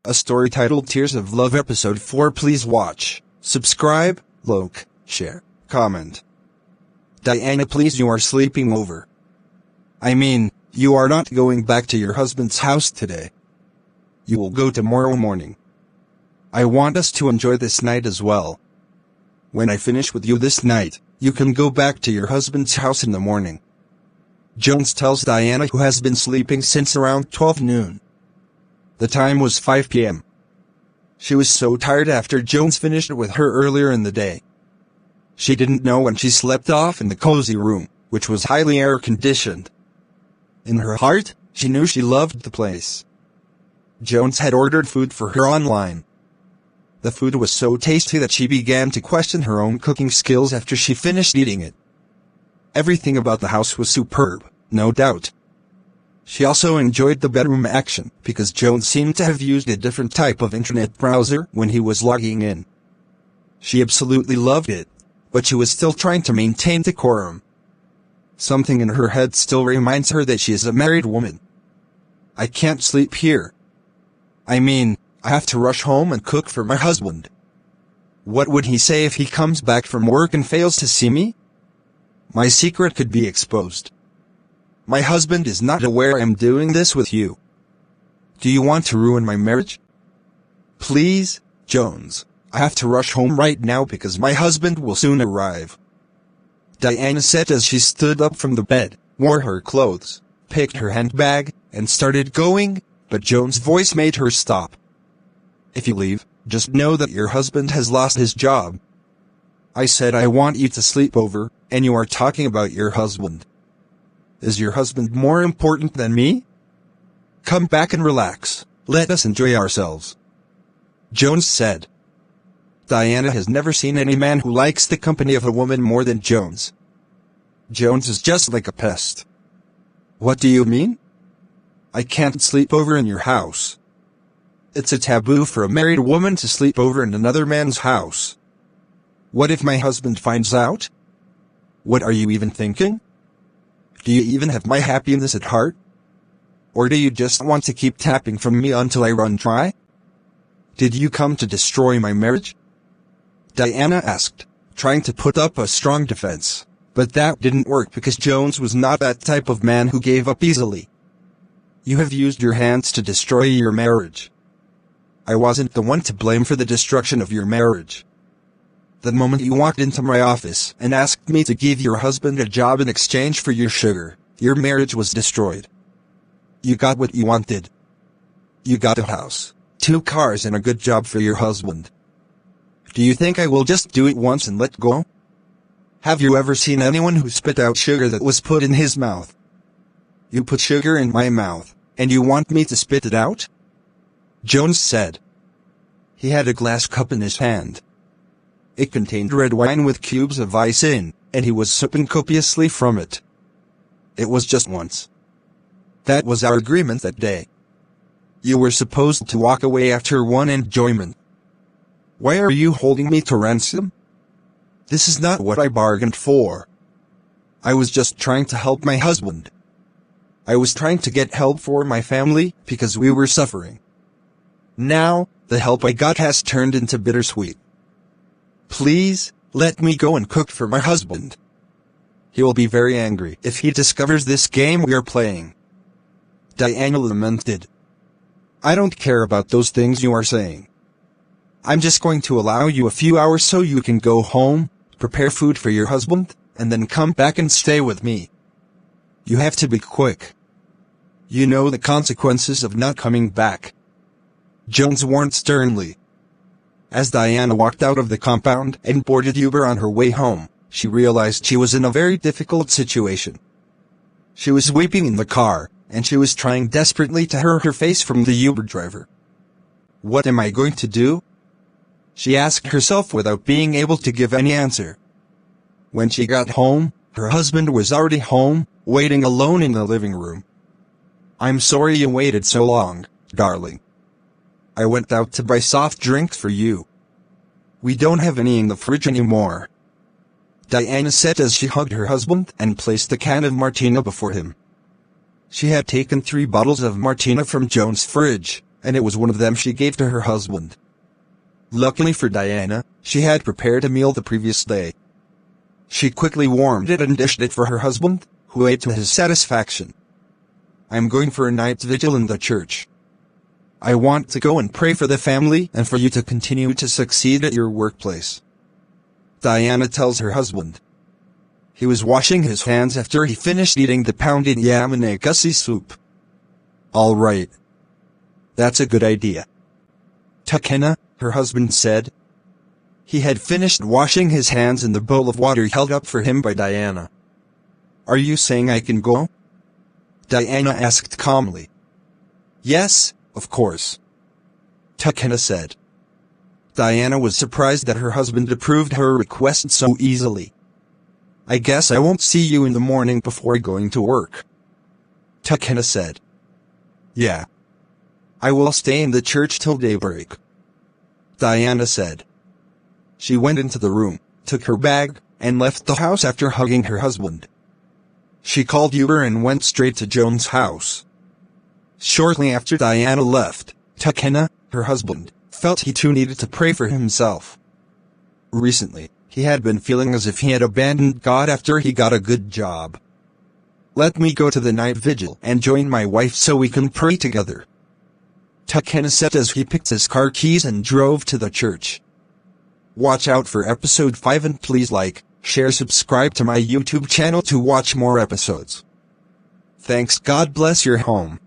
A story titled Tears of Love Episode 4. Please watch, subscribe, like, share, comment. Diana, please, you are sleeping over. I mean, you are not going back to your husband's house today. You will go tomorrow morning. I want us to enjoy this night as well. When I finish with you this night, you can go back to your husband's house in the morning. Jones tells Diana, who has been sleeping since around 12 noon. The time was 5 p.m. She was so tired after Jones finished with her earlier in the day. She didn't know when she slept off in the cozy room, which was highly air-conditioned. In her heart, she knew she loved the place. Jones had ordered food for her online. The food was so tasty that she began to question her own cooking skills after she finished eating it. Everything about the house was superb, no doubt. She also enjoyed the bedroom action, because Jones seemed to have used a different type of internet browser when he was logging in. She absolutely loved it, but she was still trying to maintain decorum. Something in her head still reminds her that she is a married woman. I can't sleep here. I mean, I have to rush home and cook for my husband. What would he say if he comes back from work and fails to see me? My secret could be exposed. My husband is not aware I'm doing this with you. Do you want to ruin my marriage? Please, Jones, I have to rush home right now because my husband will soon arrive. Diana said as she stood up from the bed, wore her clothes, picked her handbag, and started going, but Jones' voice made her stop. If you leave, just know that your husband has lost his job. I said I want you to sleep over, and you are talking about your husband. Is your husband more important than me? Come back and relax, let us enjoy ourselves. Jones said. Diana has never seen any man who likes the company of a woman more than Jones. Jones is just like a pest. What do you mean? I can't sleep over in your house. It's a taboo for a married woman to sleep over in another man's house. What if my husband finds out? What are you even thinking? Do you even have my happiness at heart? Or do you just want to keep tapping from me until I run dry? Did you come to destroy my marriage? Diana asked, trying to put up a strong defense, but that didn't work because Jones was not that type of man who gave up easily. You have used your hands to destroy your marriage. I wasn't the one to blame for the destruction of your marriage. The moment you walked into my office and asked me to give your husband a job in exchange for your sugar, your marriage was destroyed. You got what you wanted. You got a house, 2 cars, and a good job for your husband. Do you think I will just do it once and let go? Have you ever seen anyone who spit out sugar that was put in his mouth? You put sugar in my mouth, and you want me to spit it out? Jones said. He had a glass cup in his hand. It contained red wine with cubes of ice in, and he was sipping copiously from it. It was just once. That was our agreement that day. You were supposed to walk away after one enjoyment. Why are you holding me to ransom? This is not what I bargained for. I was just trying to help my husband. I was trying to get help for my family because we were suffering. Now, the help I got has turned into bittersweet. Please, let me go and cook for my husband. He will be very angry if he discovers this game we are playing. Diana lamented. I don't care about those things you are saying. I'm just going to allow you a few hours so you can go home, prepare food for your husband, and then come back and stay with me. You have to be quick. You know the consequences of not coming back. Jones warned sternly. As Diana walked out of the compound and boarded Uber on her way home, she realized she was in a very difficult situation. She was weeping in the car, and she was trying desperately to hide her face from the Uber driver. What am I going to do? She asked herself without being able to give any answer. When she got home, her husband was already home, waiting alone in the living room. I'm sorry you waited so long, darling. I went out to buy soft drinks for you. We don't have any in the fridge anymore. Diana said as she hugged her husband and placed a can of Martina before him. She had taken 3 bottles of Martina from Jones' fridge, and it was one of them she gave to her husband. Luckily for Diana, she had prepared a meal the previous day. She quickly warmed it and dished it for her husband, who ate to his satisfaction. "I'm going for a night's vigil in the church. I want to go and pray for the family and for you to continue to succeed at your workplace," Diana tells her husband. He was washing his hands after he finished eating the pounded yam and egg gussie soup. "All right. That's a good idea," Takena, her husband, said. He had finished washing his hands in the bowl of water held up for him by Diana. "Are you saying I can go?" Diana asked calmly. "Yes, of course," Takena said. Diana was surprised that her husband approved her request so easily. "I guess I won't see you in the morning before going to work," Takena said. "Yeah. I will stay in the church till daybreak," Diana said. She went into the room, took her bag, and left the house after hugging her husband. She called Uber and went straight to Joan's house. Shortly after Diana left, Takena, her husband, felt he too needed to pray for himself. Recently, he had been feeling as if he had abandoned God after he got a good job. "Let me go to the night vigil and join my wife so we can pray together," Takena said as he picked his car keys and drove to the church. Watch out for episode 5 and please like, share, subscribe to my YouTube channel to watch more episodes. Thanks. God bless your home.